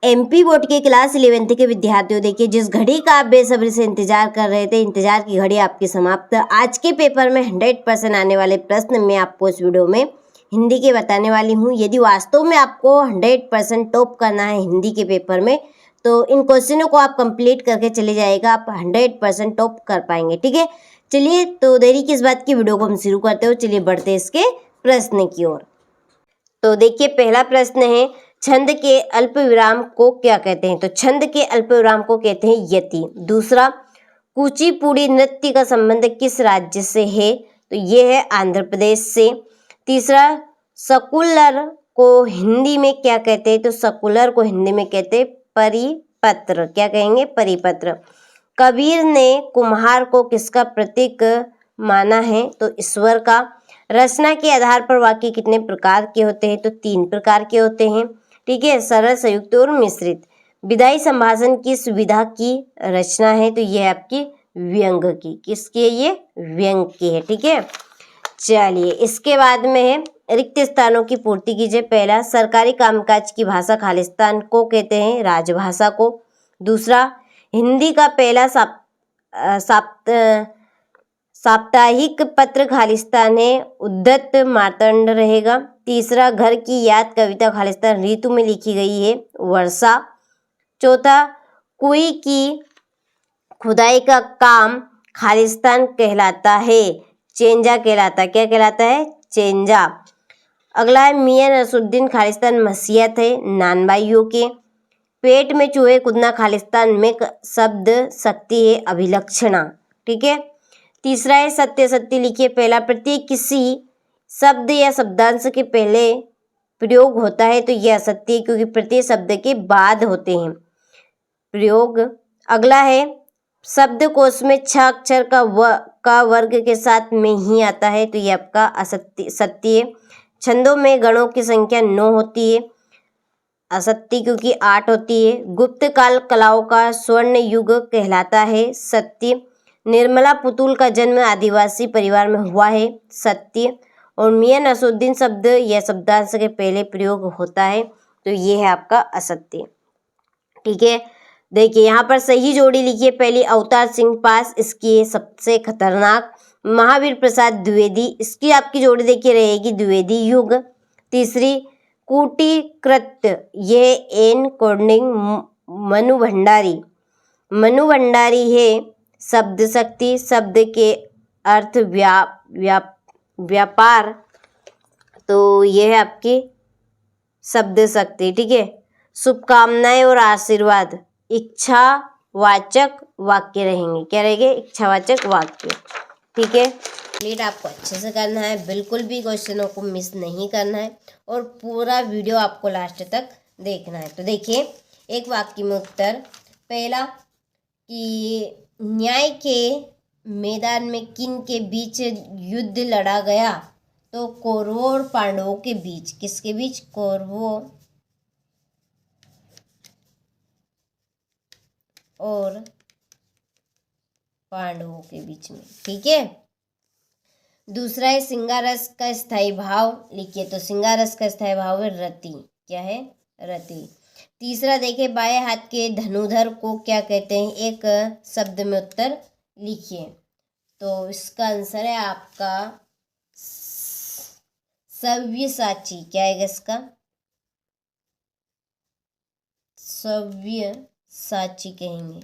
MP board के class 11th के विद्यार्थियों, देखिए जिस घड़ी का आप बेसब्री से इंतजार कर रहे थे, इंतजार की घड़ी आपकी समाप्त। आज के पेपर में 100% आने वाले प्रश्न मैं आपको इस वीडियो में हिंदी के बताने वाली हूँ। यदि वास्तव में आपको 100% टॉप करना है हिंदी के पेपर में, तो इन क्वेश्चनों को आप कंप्लीट करके चले जाएगा, आप 100% टॉप कर पाएंगे। ठीक है, चलिए तो देरी किस बात की, वीडियो को हम शुरू करते हो। चलिए बढ़ते इसके प्रश्न की ओर। तो देखिए पहला प्रश्न है, छंद के अल्प विराम को क्या कहते हैं? तो छंद के अल्प विराम को कहते हैं यति। दूसरा, कुचिपुड़ी नृत्य का संबंध किस राज्य से है? तो ये है आंध्र प्रदेश से। तीसरा, सर्कुलर को हिंदी में क्या कहते हैं? तो सर्कुलर को हिंदी में कहते हैं परिपत्र। क्या कहेंगे? परिपत्र। कबीर ने कुम्हार को किसका प्रतीक माना है? तो ईश्वर का। रचना के आधार पर वाक्य कितने प्रकार के होते हैं? तो 3 प्रकार के होते हैं। ठीक है, सरल, संयुक्त और मिश्रित। विधायी संभाषण किस विधा की रचना है? तो यह आपकी व्यंग की। किसकी है? ये व्यंग की है। ठीक है, चलिए इसके बाद में है, रिक्त स्थानों की पूर्ति कीजिए। पहला, सरकारी कामकाज की भाषा खालिस्तान को कहते हैं राजभाषा को। दूसरा, हिंदी का पहला साप्ताहिक पत्र खालिस्तान है, उद्धत मार्तंड रहेगा। तीसरा, घर की याद कविता खालिस्तान ऋतु में लिखी गई है, वर्षा। चौथा, कुएं की खुदाई का काम खालिस्तान कहलाता है, चेंजा कहलाता है। क्या कहलाता है? चेंजा। अगला है, मियां नसरुद्दीन खालिस्तान मसीहत है, नानबाइयों के। पेट में चूहे कूदना खालिस्तान में शब्द शक्ति है, अभिलक्षणा। ठीक है। तीसरा है, सत्य सत्य लिखिए। पहला, प्रत्येक किसी शब्द या शब्दांश के पहले प्रयोग होता है, तो यह असत्य है, क्योंकि प्रत्येक शब्द के बाद होते हैं प्रयोग। अगला है, शब्दकोश में 6 अक्षर का वर्ग के साथ में ही आता है, तो यह आपका असत्य सत्य है। छंदों में गणों की संख्या 9 होती है, असत्य, क्योंकि 8 होती है। गुप्त काल कलाओं का स्वर्ण युग कहलाता है, सत्य। निर्मला पुतुल का जन्म आदिवासी परिवार में हुआ है, सत्य। और मियां नसरुद्दीन शब्द या शब्दांश के पहले प्रयोग होता है, तो ये है आपका असत्य। ठीक है, देखिए यहाँ पर सही जोड़ी लिखिए। पहली, अवतार सिंह पास, इसकी सबसे खतरनाक। महावीर प्रसाद द्विवेदी, इसकी आपकी जोड़ी देखिए रहेगी द्विवेदी युग। तीसरी, कूटीकृत, यह एन कोडिंग मनु भंडारी। मनु भंडारी है शब्द शक्ति, शब्द के अर्थ व्यापार, तो यह है आपकी शब्द शक्ति। ठीक है। शुभकामनाएं और आशीर्वाद इच्छावाचक वाक्य रहेंगे। क्या रहेंगे? इच्छावाचक वाक्य। ठीक है, कंप्लीट आपको अच्छे से करना है, बिल्कुल भी क्वेश्चनों को मिस नहीं करना है, और पूरा वीडियो आपको लास्ट तक देखना है। तो देखिए, एक वाक्य में उत्तर। पहला, कि न्याय के मैदान में किन के बीच युद्ध लड़ा गया? तो कौरवों और पांडवों के बीच। किसके बीच? कौरवों और पांडवों के बीच में। ठीक है। दूसरा है, सिंगारस का स्थायी भाव लिखिए। तो सिंगारस का स्थायी भाव है रति। क्या है? रति। तीसरा देखिए, बाएं हाथ के धनुधर को क्या कहते हैं? एक शब्द में उत्तर लिखिए। तो इसका आंसर है आपका सव्यसाची। क्या है इसका? सव्यसाची कहेंगे।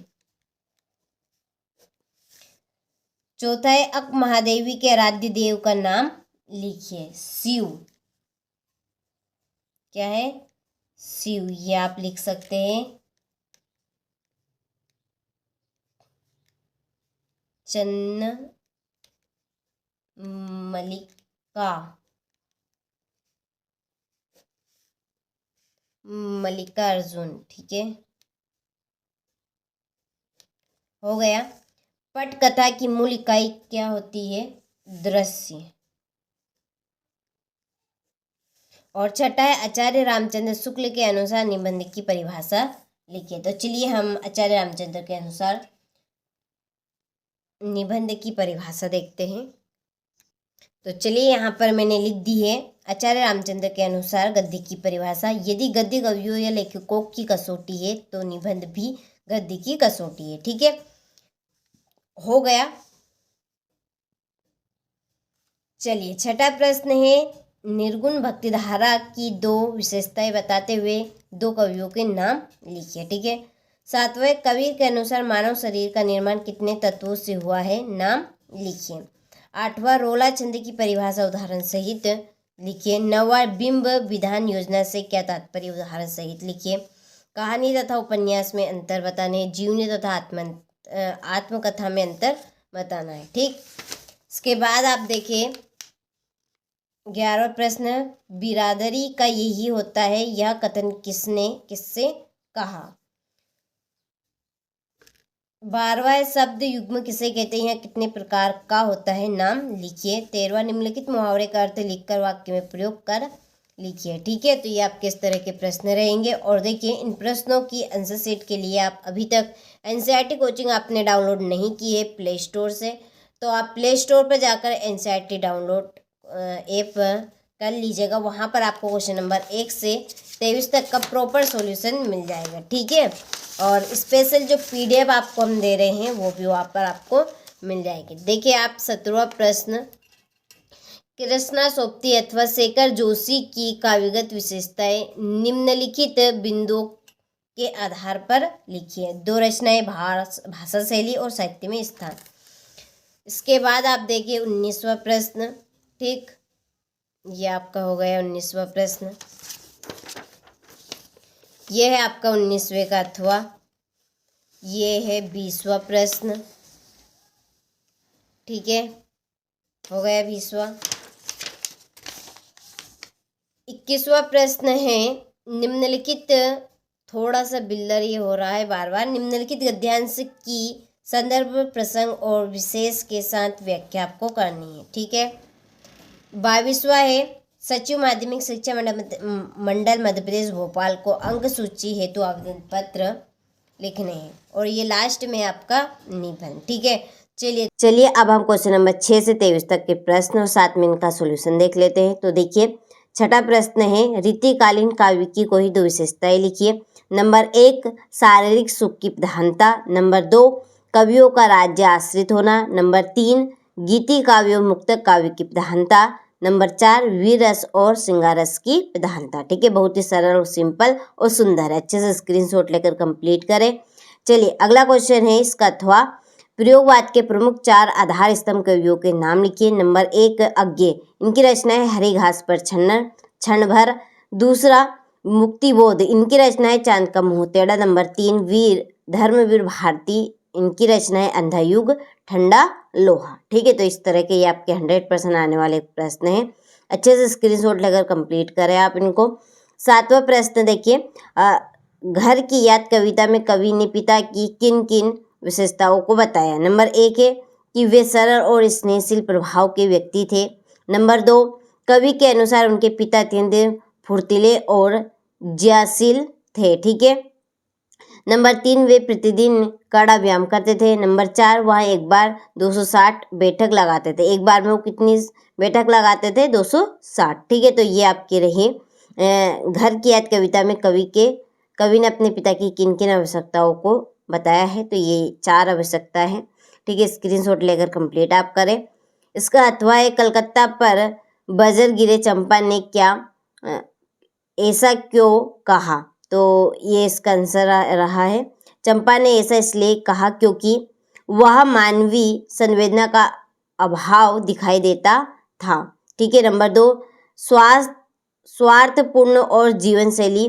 चौथा है, अक महादेवी के आराध्य देव का नाम लिखिए। शिव। क्या है? शिव। ये आप लिख सकते हैं। चन्न मल्लिकार्जुन। ठीक है, हो गया। पटकथा की मूल इकाई क्या होती है? दृश्य। और छठा है, आचार्य रामचंद्र शुक्ल के अनुसार निबंध की परिभाषा लिखिए। तो चलिए हम आचार्य रामचंद्र के अनुसार निबंध की परिभाषा देखते हैं। तो चलिए यहाँ पर मैंने लिख दी है आचार्य रामचंद्र के अनुसार गद्य की परिभाषा। यदि गद्य कवियों या लेखकों की कसौटी है तो निबंध भी गद्य की कसौटी है। ठीक है, हो गया। चलिए छठा प्रश्न है, निर्गुण भक्तिधारा की दो विशेषताएं बताते हुए दो कवियों के नाम लिखिए। ठीक है, सातवें, कबीर के अनुसार मानव शरीर का निर्माण कितने तत्वों से हुआ है, नाम लिखिए। आठवां, रोला छंद की परिभाषा उदाहरण सहित लिखिए। नौवां, बिंब विधान योजना से क्या तात्पर्य, उदाहरण सहित लिखिए। कहानी तथा उपन्यास में अंतर बताने, जीवनी तथा आत्मकथा में अंतर बताना है। ठीक, इसके बाद आप देखिए 11वां प्रश्न, बिरादरी का यही होता है, यह कथन किससे कहा। 12वां, शब्द युग्म किसे कहते हैं, कितने प्रकार का होता है, नाम लिखिए। 13वां, निम्नलिखित मुहावरे का अर्थ लिखकर वाक्य में प्रयोग कर लिखिए। ठीक है, तो ये आपके इस तरह के प्रश्न रहेंगे। और देखिए इन प्रश्नों की आंसर शीट के लिए आप अभी तक एनसीईआरटी कोचिंग आपने डाउनलोड नहीं की है प्ले स्टोर से, तो आप प्ले स्टोर पर जाकर एनसीईआरटी डाउनलोड ऐप कर लीजिएगा। वहाँ पर आपको क्वेश्चन नंबर 1 से 23 तक का प्रॉपर सॉल्यूशन मिल जाएगा। ठीक है, और स्पेशल जो पीडीएफ आपको हम दे रहे हैं वो भी वहाँ पर आपको मिल जाएगी। देखिए आप 17वां प्रश्न, कृष्णा सोबती अथवा शेखर जोशी की काव्यगत विशेषताएं निम्नलिखित बिंदुओं के आधार पर लिखिए। दो रचनाएं, भाषा शैली और साहित्य में स्थान। इसके बाद आप देखिए 19वां प्रश्न। ठीक, ये आपका हो गया 19वां प्रश्न। ये है आपका 19वें का अथवा। ये है 20वां प्रश्न। ठीक है, हो गया 20वां। 21वां प्रश्न है, निम्नलिखित, थोड़ा सा बिल्डर ये हो रहा है बार बार, निम्नलिखित गद्यांश की संदर्भ प्रसंग और विशेष के साथ व्याख्या आपको करनी है। ठीक है, 22वां है, सचिव माध्यमिक शिक्षा मंडल मध्य प्रदेश भोपाल को अंक सूची हेतु आवेदन पत्र लिखने हैं। और ये लास्ट में आपका निबंध। ठीक है, चलिए अब हम क्वेश्चन नंबर 6 से 23 तक के प्रश्न और साथ में इनका सॉल्यूशन देख लेते हैं। तो देखिए छठा प्रश्न है, रीतिकालीन काव्य की कोई दो विशेषताएं लिखिए। नंबर 1, शारीरिक सुख की प्रधानता। नंबर 2, कवियों का राज्य आश्रित होना। नंबर 3, गीति काव्य और मुक्तक काव्य की प्रधानता। नंबर 4, वीर रस और श्रृंगार रस की प्रधानता। ठीक है, बहुत ही सरल और सिंपल और सुंदर है। अच्छे से स्क्रीनशॉट लेकर कंप्लीट करें। चलिए अगला क्वेश्चन है इसका अथवा, प्रयोगवाद के प्रमुख 4 आधार स्तंभ कवियों के नाम लिखिए। नंबर 1, अज्ञे, इनकी रचना है हरी घास पर क्षण भर। दूसरा, मुक्तिबोध, इनकी रचना है चांद का मुंह टेढ़ा। नंबर 3, वीर धर्मवीर भारती, इनकी रचना है अंधा युग ठंडा लोहा। ठीक है, तो इस तरह के ये आपके 100% आने वाले प्रश्न हैं। अच्छे से स्क्रीनशॉट लेकर कंप्लीट करें आप इनको। 7वां प्रश्न देखिए, घर की याद कविता में कवि ने पिता की किन किन विशेषताओं को बताया। नंबर 1 है कि वे सरल और स्नेहशील प्रभाव के व्यक्ति थे। नंबर 2, कवि के अनुसार उनके पिता अत्यंत फुर्तीले और ज्ञानशील थे। ठीक है, नंबर 3, वे प्रतिदिन कड़ा व्यायाम करते थे। नंबर 4, वह एक बार 260 बैठक लगाते थे। एक बार में वो कितनी बैठक लगाते थे, 260। ठीक है, तो ये आपके रहे घर की याद कविता में कवि ने अपने पिता की किन किन आवश्यकताओं को बताया है। तो ये 4 आवश्यकता है। ठीक है, स्क्रीनशॉट लेकर कंप्लीट आप करें। इसका अथवा है, कलकत्ता पर बजर गिरे चंपा ने क्या ऐसा क्यों कहा। तो ये इसका आंसर रहा है, चंपा ने ऐसा इसलिए कहा क्योंकि वह मानवीय संवेदना का अभाव दिखाई देता था। ठीक है, नंबर 2, स्वार्थपूर्ण और जीवन शैली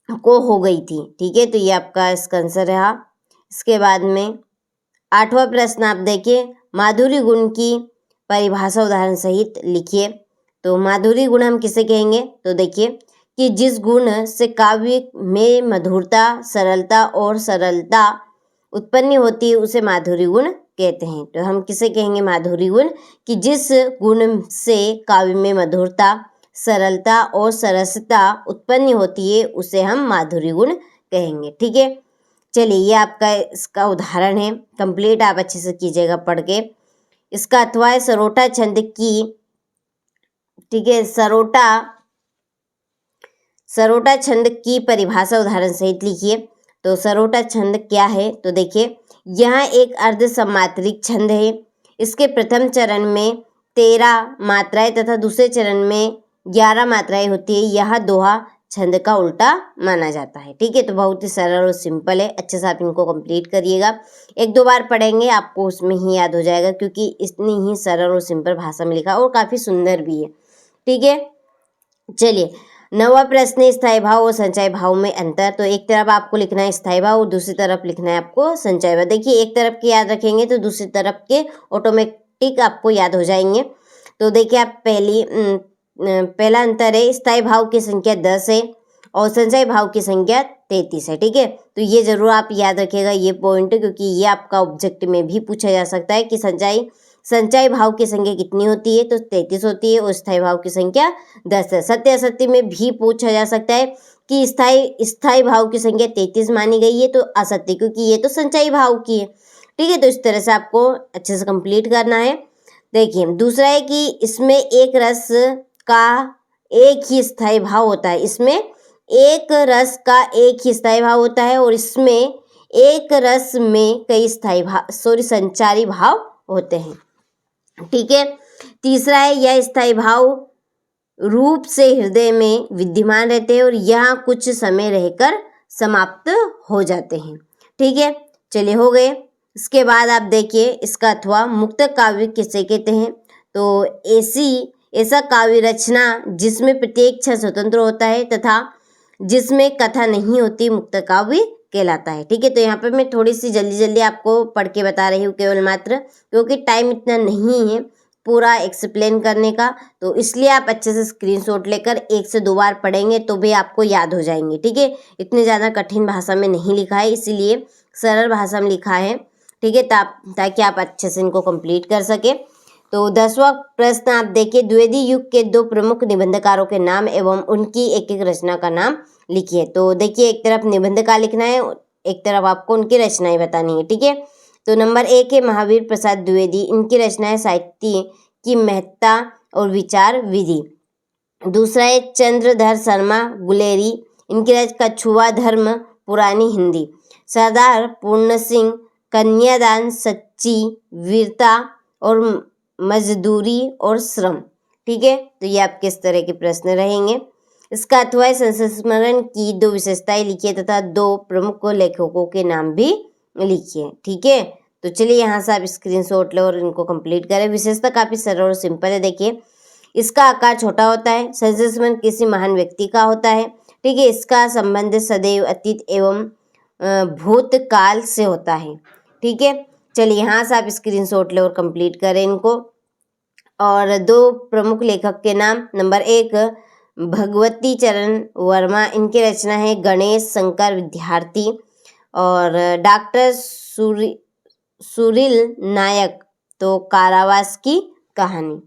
को हो गई थी। ठीक है, तो ये आपका इसका आंसर रहा। इसके बाद में 8वां प्रश्न आप देखिए, माधुरी गुण की परिभाषा उदाहरण सहित लिखिए। तो माधुरी गुण हम किसे कहेंगे, तो देखिए कि जिस गुण से काव्य में मधुरता, सरलता और सरलता उत्पन्न होती है उसे माधुरी गुण कहते हैं। तो हम किसे कहेंगे, माधुरी गुण, कि जिस गुण से काव्य में मधुरता, सरलता और सरसता उत्पन्न होती है उसे हम माधुरी गुण कहेंगे। ठीक है, चलिए ये आपका इसका उदाहरण है, कंप्लीट आप अच्छे से कीजिएगा पढ़ के। इसका अथवा है सरोटा छंद की, ठीक है, सरोटा छंद की परिभाषा उदाहरण सहित लिखिए। तो सरोटा छंद क्या है, तो देखिए यह एक अर्ध समात्रिक छंद है। इसके प्रथम चरण में 13 मात्राएं तथा दूसरे चरण में 11 मात्राएं होती है। यह दोहा छंद का उल्टा माना जाता है। ठीक है, तो बहुत ही सरल और सिंपल है, अच्छे से आप इनको कंप्लीट करिएगा। 1-2 बार पढ़ेंगे आपको उसमें ही याद हो जाएगा, क्योंकि इतनी ही सरल और सिंपल भाषा में लिखा और काफ़ी सुंदर भी है। ठीक है, चलिए 9वां प्रश्न, स्थायी भाव और संचय भाव में अंतर। तो एक तरफ आपको लिखना है स्थायी भाव और दूसरी तरफ लिखना है आपको संचय भाव। देखिए एक तरफ के याद रखेंगे तो दूसरी तरफ के ऑटोमेटिक आपको याद हो जाएंगे। तो देखिए आप पहला अंतर है, स्थायी भाव की संख्या 10 है और संचय भाव की संख्या 33 है। ठीक है, तो ये जरूर आप याद रखिएगा ये पॉइंट, क्योंकि ये आपका ऑब्जेक्ट में भी पूछा जा सकता है कि संचय भाव की संख्या कितनी होती है, तो 33 होती है और स्थायी भाव की संख्या 10 है। सत्य असत्य में भी पूछा जा सकता है कि स्थायी भाव की संख्या 33 मानी गई है तो असत्य, क्योंकि ये तो संचय भाव की है। ठीक है, तो इस तरह से आपको अच्छे से कंप्लीट करना है। देखिए दूसरा है कि इसमें एक रस का एक ही स्थायी भाव होता है, इसमें एक रस का एक ही स्थायी भाव होता है और इसमें एक रस में कई संचारी भाव होते हैं। ठीक है, तीसरा है यह स्थायी भाव रूप से हृदय में विद्यमान रहते हैं और यहाँ कुछ समय रहकर समाप्त हो जाते हैं। ठीक है, चलिए हो गए। इसके बाद आप देखिए इसका अथवा मुक्त काव्य किसे कहते हैं। तो ऐसा काव्य रचना जिसमें प्रत्येक क्षण स्वतंत्र होता है तथा जिसमें कथा नहीं होती मुक्त काव्य कहलाता है। ठीक है, तो यहाँ पे मैं थोड़ी सी जल्दी आपको पढ़ के बता रही हूँ केवल मात्र, क्योंकि टाइम इतना नहीं है पूरा एक्सप्लेन करने का, तो इसलिए आप अच्छे से स्क्रीनशॉट लेकर 1 से 2 बार पढ़ेंगे तो भी आपको याद हो जाएंगे। ठीक है, इतनी ज़्यादा कठिन भाषा में नहीं लिखा है, इसीलिए सरल भाषा में लिखा है। ठीक है, ताकि आप अच्छे से इनको कंप्लीट कर सके। तो 10वां प्रश्न आप देखिए, द्विवेदी युग के 2 प्रमुख निबंधकारों के नाम एवं उनकी एक एक रचना का नाम लिखिए। तो देखिए एक तरफ निबंध का लिखना है, एक तरफ आपको उनकी रचनाएं बतानी है। ठीक है, तो नंबर 1 है महावीर प्रसाद द्विवेदी। इनकी रचनाएं साहित्य की महत्ता और विचार विधि। दूसरा है चंद्रधर शर्मा गुलेरी। इनकी रचना कछुआ धर्म पुरानी हिंदी। सरदार पूर्ण सिंह कन्यादान सच्ची वीरता और मजदूरी और श्रम। ठीक है, तो ये आपके इस तरह के प्रश्न रहेंगे। इसका अथवा संस्मरण की 2 विशेषताएं लिखिए तथा 2 प्रमुख लेखकों के नाम भी लिखिए। ठीक है, तो चलिए यहाँ से आप स्क्रीनशॉट लो और इनको कंप्लीट करें। विशेषता काफ़ी सरल और सिंपल है। देखिए इसका आकार छोटा होता है, संस्मरण किसी महान व्यक्ति का होता है। ठीक है, इसका संबंध सदैव अतीत एवं भूतकाल से होता है। ठीक है, चलिए यहाँ से आप स्क्रीनशॉट ले और कंप्लीट करें इनको। और 2 प्रमुख लेखक के नाम, नंबर 1 भगवती चरण वर्मा। इनकी रचना है गणेश शंकर विद्यार्थी और डॉक्टर सुरील नायक तो कारावास की कहानी।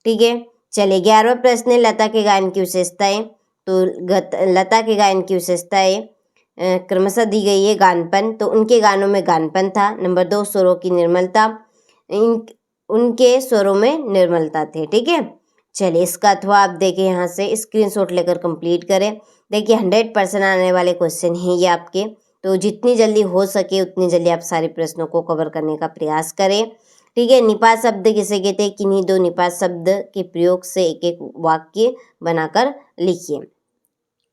ठीक है, चलिए 11वां प्रश्न है लता के गायन की विशेषताएं। तो लता के गायन की विशेषताएं क्रमशः दी गई है। गानपन, तो उनके गानों में गानपन था। नंबर 2 स्वरों की निर्मलता, उनके स्वरों में निर्मलता थे। ठीक है, चलिए इसका अथवा आप देखिए यहाँ से स्क्रीनशॉट लेकर कंप्लीट करें। देखिए 100% आने वाले क्वेश्चन हैं ये आपके, तो जितनी जल्दी हो सके उतनी जल्दी आप सारे प्रश्नों को कवर करने का प्रयास करें। ठीक है, निपात शब्द किसे कहते हैं, किन्हीं 2 निपात शब्द के प्रयोग से एक एक वाक्य बनाकर लिखिए।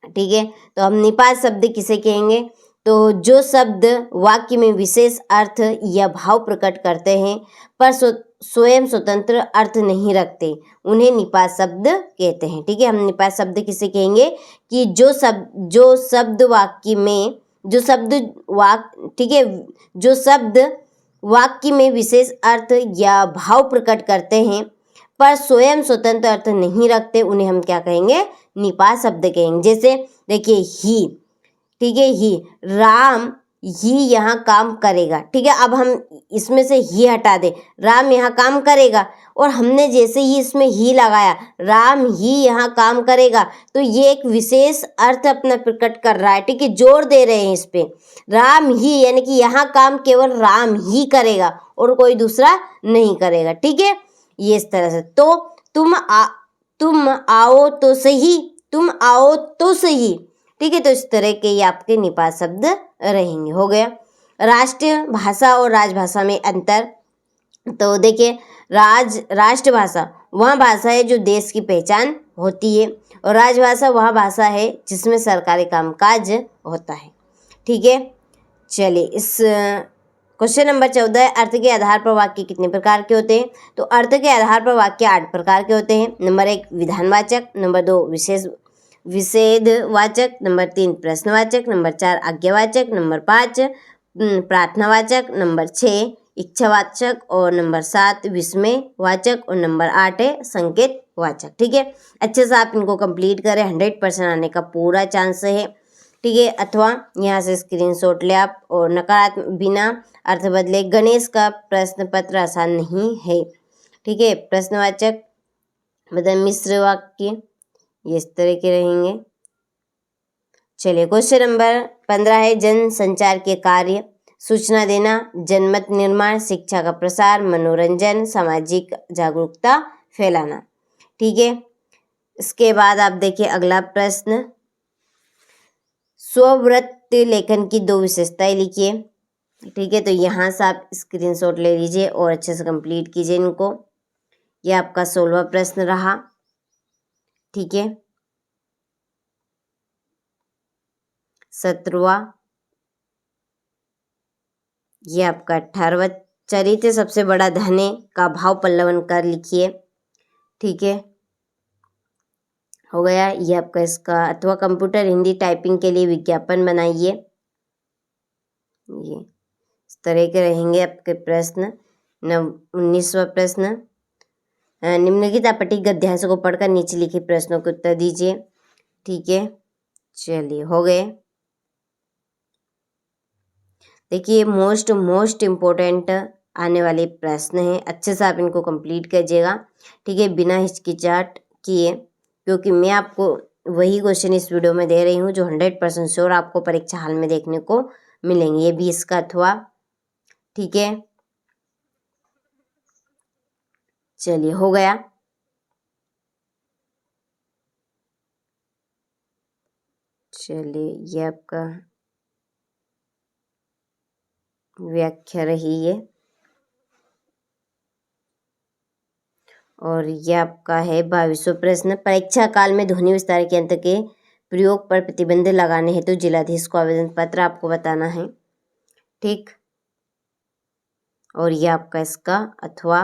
ठीक है, तो हम निपात शब्द किसे कहेंगे, तो जो शब्द वाक्य में विशेष अर्थ या भाव प्रकट करते हैं पर स्वयं स्वतंत्र अर्थ नहीं रखते, उन्हें निपात शब्द कहते हैं। ठीक है, हम निपात शब्द किसे कहेंगे कि जो शब्द वाक्य में ठीक है, जो शब्द वाक्य में विशेष अर्थ या भाव प्रकट करते हैं पर स्वयं स्वतंत्र अर्थ नहीं रखते, उन्हें हम क्या कहेंगे, निपात शब्द कहेंगे। जैसे देखिए ही, ठीक है, ही राम ही यहाँ काम करेगा। ठीक है, अब हम इसमें से ही हटा दें, राम यहाँ काम करेगा, और हमने जैसे ही इसमें ही लगाया, राम ही यहाँ काम करेगा, तो ये एक विशेष अर्थ अपना प्रकट कर रहा है। ठीक है, जोर दे रहे हैं इस पे, राम ही, यानी कि यहाँ काम केवल राम ही करेगा और कोई दूसरा नहीं करेगा। ठीक है, ये इस तरह से। तो तुम आओ तो सही, तुम आओ तो सही। ठीक है, तो इस तरह के ये आपके निपात शब्द रहेंगे। हो गया। राष्ट्रीय भाषा और राजभाषा में अंतर। तो देखिए, राष्ट्रभाषा वह भाषा है जो देश की पहचान होती है, और राजभाषा वह भाषा है जिसमें सरकारी कामकाज होता है। ठीक है, चलिए इस क्वेश्चन नंबर 14 है, अर्थ के आधार पर वाक्य कितने प्रकार के होते हैं? तो अर्थ के आधार पर वाक्य 8 प्रकार के होते हैं। नंबर 1 विधानवाचक, नंबर 2 विशेषवाचक, नंबर 3 प्रश्नवाचक, नंबर 4 आज्ञावाचक, नंबर 5 प्रार्थनावाचक, नंबर 6 इच्छावाचक, और नंबर 7 विस्मयवाचक, और नंबर 8 है संकेतवाचक। ठीक है, अच्छे से आप इनको कंप्लीट करें, 100% आने का पूरा चांस है। ठीक है, अथवा यहाँ से स्क्रीनशॉट ले आप, और नकारात्मक बिना अर्थ बदले। गणेश का प्रश्न पत्र आसान नहीं है। ठीक है, प्रश्नवाचक मतलब मिश्र वाक्य ये इस तरह के रहेंगे। चलिए क्वेश्चन नंबर 15 है, जन संचार के कार्य। सूचना देना, जनमत निर्माण, शिक्षा का प्रसार, मनोरंजन, सामाजिक जागरूकता फैलाना। ठीक है, इसके बाद आप देखिए अगला प्रश्न, स्ववृत्त लेखन की 2 विशेषताएं लिखिए। ठीक है, तो यहाँ से आप स्क्रीनशॉट ले लीजिए और अच्छे से कंप्लीट कीजिए इनको। यह आपका 16वां प्रश्न रहा। ठीक है, 17वां, ये आपका 18वां, चरित्र सबसे बड़ा धन है का भाव पल्लवन कर लिखिए। ठीक है, हो गया। ये आपका इसका अथवा कंप्यूटर हिंदी टाइपिंग के लिए विज्ञापन बनाइए। ये इस तरह के रहेंगे आपके प्रश्न। 19वां प्रश्न, निम्नलिखित आपत्ति गद्यांश को पढ़कर नीचे लिखे प्रश्नों के उत्तर दीजिए। ठीक है, चलिए हो गए। देखिए मोस्ट इम्पोर्टेंट आने वाले प्रश्न हैं, अच्छे से आप इनको कंप्लीट कीजिएगा। ठीक है, बिना हिचकिचाहट किए, क्योंकि मैं आपको वही क्वेश्चन इस वीडियो में दे रही हूँ जो 100% श्योर आपको परीक्षा हाल में देखने को मिलेंगे। ये भी इसका अथवा। ठीक है, चलिए हो गया। चलिए ये आपका व्याख्या रही है, और यह आपका है 22वां प्रश्न, परीक्षा काल में ध्वनि विस्तार के यंत्र के प्रयोग पर प्रतिबंध लगाने हेतु जिलाधीश को आवेदन पत्र आपको बताना है। ठीक, और यह आपका इसका अथवा